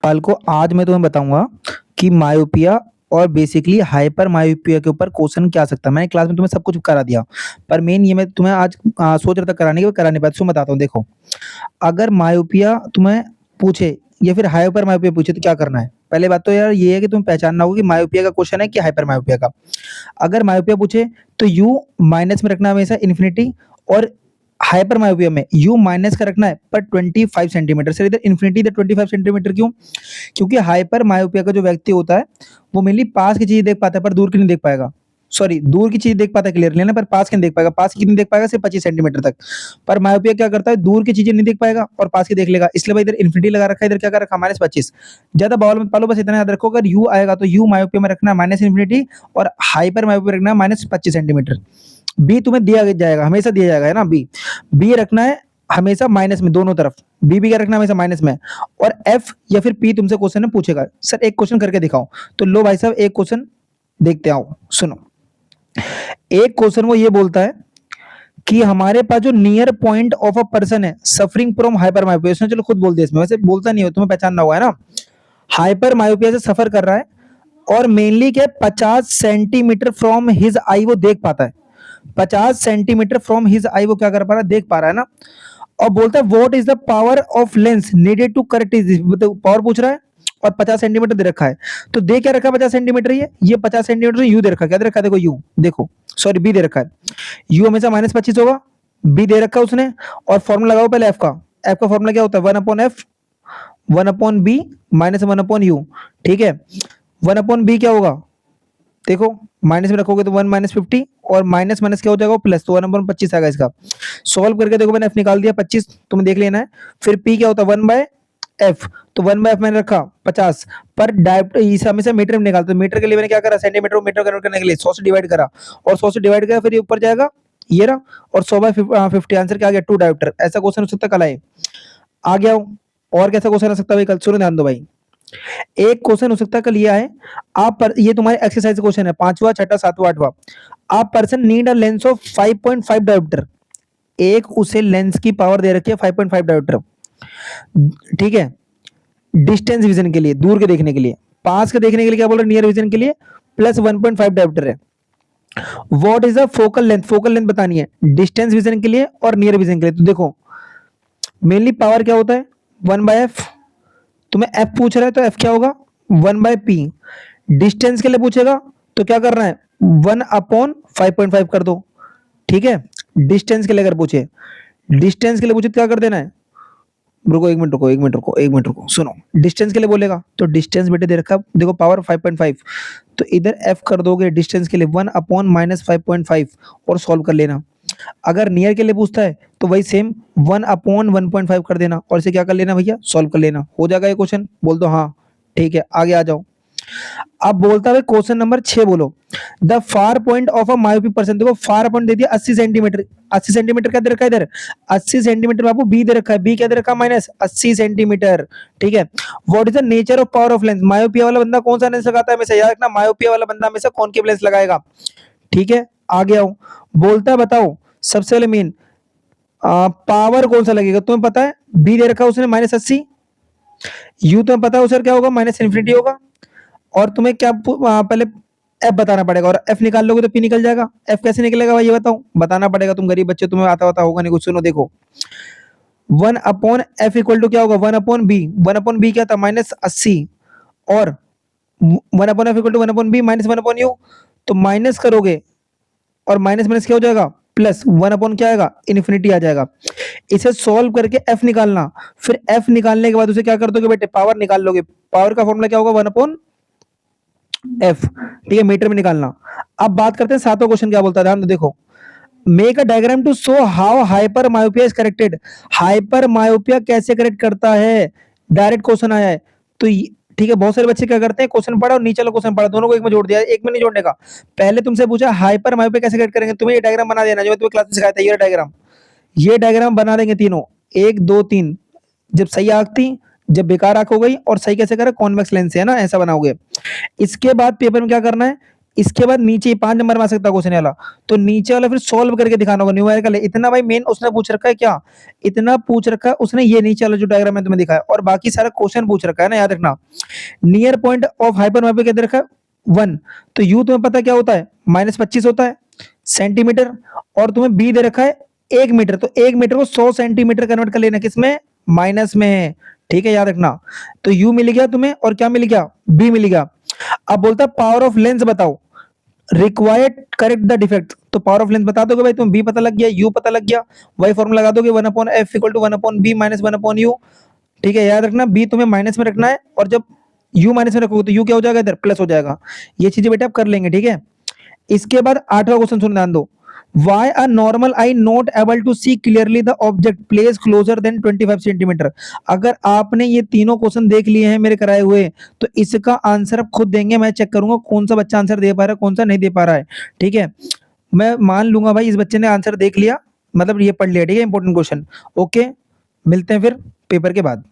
पल को आज मैं तुम्हें बताऊंगा कि मायोपिया और बेसिकली हाइपर मायोपिया के ऊपर क्वेश्चन क्या आ सकता है। मैंने क्लास में तुम्हें सब कुछ करा दिया, पर मेन ये मैं तुम्हें आज सोच रहा था कराने के, करा नहीं पाया। तो बताता हूँ, देखो, अगर मायोपिया तुम्हें पूछे या फिर हाइपर मायोपिया पूछे तो क्या करना है। पहले बात तो यार ये है कि तुम्हें पहचानना होगा कि मायोपिया का क्वेश्चन है कि हाइपर मायोपिया का। अगर मायोपिया पूछे तो यू माइनस में रखना है हमेशा इन्फिनिटी, और हाइपर मायोपिया में यू माइनस का रखना है पर 25 सेंटीमीटर। सर इधर इन्फिनिटी, इधर 25 सेंटीमीटर क्यों? क्योंकि हाइपर मायोपिया का जो व्यक्ति होता है वो मेनली पास की चीज देख पाता है पर दूर की नहीं देख पाएगा। सॉरी, दूर की चीज देख पाता है क्लियरली ना, पर पास की नहीं देख पाएगा। पास की कितनी देख पाएगा? सिर्फ 25 सेंटीमीटर तक। पर मायोपिया क्या करता है, दूर की चीजें नहीं देख पाएगा और पास की देख लेगा। इसलिए भाई इधर इन्फिनिटी लगा रखा है, इधर क्या कर रखा है, -25। ज्यादा बॉल मत पालो, बस इतना याद रखो, अगर यू आएगा तो यू मायोपिया में रखना है माइनस इन्फिनिटी, और हाइपर मायोपिया में रखना है -25 सेंटीमीटर। बी तुम्हें दिया जाएगा, हमेशा दिया जाएगा, है ना। बी बी रखना है हमेशा माइनस में, दोनों तरफ। बी क्या रखना है हमेशा माइनस में। और एफ या फिर पी तुमसे क्वेश्चन में पूछेगा, सर एक क्वेश्चन करके दिखाओ। तो लो भाई साहब, एक क्वेश्चन देखते आओ, सुनो। एक क्वेश्चन वो ये बोलता है कि हमारे पास जो near point of a person है सफरिंग फ्रॉम हाइपर मायोपिया, उसने चलो खुद बोल दिया, इसमें वैसे बोलता नहीं हो, तुम्हें पहचानना होगा, है ना। हाइपर मायोपिया से सफर कर रहा है और मेनली क्या, 50 सेंटीमीटर फ्रॉम हिज आई वो देख पाता है। 50 सेंटीमीटर फ्रॉम हिज आई वो क्या कर पा रहा है, देख पा रहा है ना। और बोलता है what is the power of lens needed to correct this, power पूछ रहा है और 50 सेंटीमीटर दे रखा है। तो दे क्या रखा है, 50 सेंटीमीटर। ये 50 सेंटीमीटर यू दे रखा है, क्या दे रखा है, देखो यू, देखो सॉरी बी दे रखा है। यू हमेशा -25 होगा, बी दे रखा है उसने। और फॉर्मूला लगाओ पहले एफ का। एफ का फॉर्मूला क्या होता है, 1/f 1/b -1/u। ठीक है, 1/b क्या होगा, देखो माइनस में रखोगे तो 1 -50, और माइनस माइनस क्या हो जाएगा, प्लस, तो 1/25 आएगा इसका। सॉल्व करके देखो, मैंने एफ निकाल दिया 25, तुम्हें देख लेना है। फिर पी क्या होता है, 1/f, तो 1/f मैंने रखा 50, पर डायरेक्ट इसे हमेशा मीटर में निकालते हैं। मीटर के लिए मैंने क्या करा, सेंटीमीटर को मीटर कन्वर्ट करने के लिए 100 से डिवाइड करा, और 100 से डिवाइड करा, फिर ये ऊपर जाएगा ये रहा, और 100/50 आंसर क्या आ गया, 2 डायोप्टर। ऐसा क्वेश्चन हो सकता है, कल आए आ गया हो। और कैसा क्वेश्चन आ सकता है भाई कल, सुनो ध्यान दो भाई। एक क्वेश्चन हो सकता है कल ये है, आप पर ये तुम्हारे एक्सरसाइज क्वेश्चन है, 5वां 6वां 7वां 8वां। आप person need a lens of 5.5 dioptre. एक उसे लेंस की पावर दे रखी है 5.5 डायोप्टर, ठीक है, डिस्टेंस विजन के लिए, दूर के देखने के लिए। पास के देखने के लिए क्या बोल रहे, नियर विजन के लिए प्लस 1.5 डायोप्टर है। What is the focal length, focal length बतानी है डिस्टेंस विजन के लिए और नियर विजन के लिए। तो देखो मेनली पावर क्या होता है, 1/f। तुम्हें एफ पूछ रहा है तो एफ क्या होगा, 1/p। डिस्टेंस के लिए पूछेगा तो क्या करना है, 1/5.5 कर दो। ठीक है, डिस्टेंस के लिए अगर पूछे, डिस्टेंस के लिए पूछे तो क्या कर देना है, रुको एक मिनट, रुको एक मिनट, रुको एक मिनट, रुको, सुनो। डिस्टेंस के लिए बोलेगा तो डिस्टेंस बेटे दे रखा, देखो पावर 5.5, तो इधर एफ कर दोगे डिस्टेंस के लिए 1/-5.5 और सॉल्व कर लेना। अगर नियर के लिए पूछता है तो वही सेम 1/1.5 कर देना, और इसे क्या कर लेना भैया, सॉल्व कर लेना। हो जाएगा ये क्वेश्चन, बोल दो हाँ। ठीक है, आगे आ जाओ। अब बोलता है क्वेश्चन नंबर 6, बोलो the far point of a myopic person. देखो फार पॉइंट दे दिया 80 सेंटीमीटर। 80 सेंटीमीटर क्या दे रखा है इधर, 80 सेंटीमीटर बाबू बी दे रखा है। बी क्या दे रखा है, -80 सेंटीमीटर। ठीक है, what is the nature of power of lens. Myopia वाला बंदा कौन सा लेंस लगाता है, हमेशा याद रखना, मायोपिया वाला बंदा हमेशा कॉनकेव लेंस लगाएगा। ठीक है, आगे आओ। बोलता है बताओ सबसे पहले मेन पावर कौन सा लगेगा, तुम्हें पता है बी दे रखा है उसने -80। यू तुम्हें पता है उसे क्या होगा, -इन्फिनिटी होगा। और तुम्हें क्या पहले एफ बताना पड़ेगा, और एफ निकाल लोगे तो पी निकल जाएगा। एफ कैसे निकलेगा भाई ये बताओ, बताना पड़ेगा, तुम गरीब बच्चे, तुम्हें आता होगा नहीं कुछ। सुनो देखो, 1/f इक्वल टू क्या होगा, 1/b। 1/b क्या था, -80, और 1/f equal to 1/b -1/u। तो माइनस करोगे और माइनस माइनस क्या हो जाएगा, प्लस 1/ क्या आएगा, इन्फिनिटी आ जाएगा। इसे सॉल्व करके एफ निकालना, फिर एफ निकालने के बाद उसे क्या कर दोगे बेटे, पावर निकाल लोगे। पावर का फॉर्मूला क्या होगा, 1/f। ठीक है, मीटर में निकालना। अब बात करते हैं 7वां क्वेश्चन क्या बोलता है, ध्यान दो, देखो make a diagram to show how hyper myopia is corrected. Hyper myopia कैसे करेक्ट करता है, डायरेक्ट क्वेश्चन आया है। तो ठीक है, बहुत सारे बच्चे क्या करते हैं, क्वेश्चन पढ़ा और नीचे वाला क्वेश्चन पढ़ा, दोनों को एक में जोड़ दिया। एक में नहीं जोड़ने का, पहले तुमसे पूछा हाइपर मायोपिया कैसे करेक्ट करेंगे, तुम्हें ये डायग्राम बना देना जो मैं तुम्हें क्लास में सिखाया था। ये डायग्राम बना देंगे तीनों, 1 2 3। जब सही आंख थी, जब बेकार आंख हो गई, और सही कैसे करें, कॉन्वेक्स लेंस से, है ना, ऐसा बनाओगे। इसके बाद पेपर में क्या करना है, इसके बाद नीचे 5 नंबर में आ सकता है क्वेश्चन वाला, तो नीचे वाला फिर सॉल्व करके दिखाना होगा न्यूमेरिकल है। इतना भाई मेन उसने पूछ रखा है क्या, इतना पूछ रखा है उसने, ये नीचे वाला जो डायग्राम मैंने तुम्हें दिखाया, और बाकी सारा क्वेश्चन पूछ रखा है ना, याद रखना। नियर पॉइंट ऑफ हाइपरमाइपिया क्या दे रखा है 1, तो यू तुम्हें पता क्या होता है -25 होता है सेंटीमीटर, और तुम्हें बी दे रखा है 1 मीटर, तो 1 मीटर को 100 सेंटीमीटर कन्वर्ट कर लेना, किसमें, माइनस में। ठीक है, याद रखना। तो यू मिल गया तुम्हें, और क्या मिल गया, बी मिल गया। अब बोलता है पावर ऑफ लेंस बताओ, रिक्वायर्ड करेक्ट द डिफेक्ट, तो पावर ऑफ लेंस बता दोगे भाई, तुम बी पता लग गया, यू पता लग गया, वही फॉर्मूला लगा दोगे 1/f = 1/b - 1/u। ठीक है, याद रखना बी तुम्हें माइनस में रखना है, और जब यू माइनस में रखोगे तो यू क्या हो जाएगा, इधर प्लस हो जाएगा। ये चीजें बेटा आप कर लेंगे। ठीक है, इसके बाद 8वां क्वेश्चन सुन ध्यान दो। Why a normal eye not able to see clearly the object placed closer than 25 centimetre. अगर आपने ये तीनों क्वेश्चन देख लिए हैं मेरे कराए हुए, तो इसका आंसर आप खुद देंगे, मैं चेक करूंगा कौन सा बच्चा आंसर दे पा रहा है, कौन सा नहीं दे पा रहा है। ठीक है, मैं मान लूंगा भाई इस बच्चे ने आंसर देख लिया, मतलब ये पढ़ लिया। ठीक है, इंपॉर्टेंट क्वेश्चन। ओके, मिलते हैं फिर पेपर के बाद।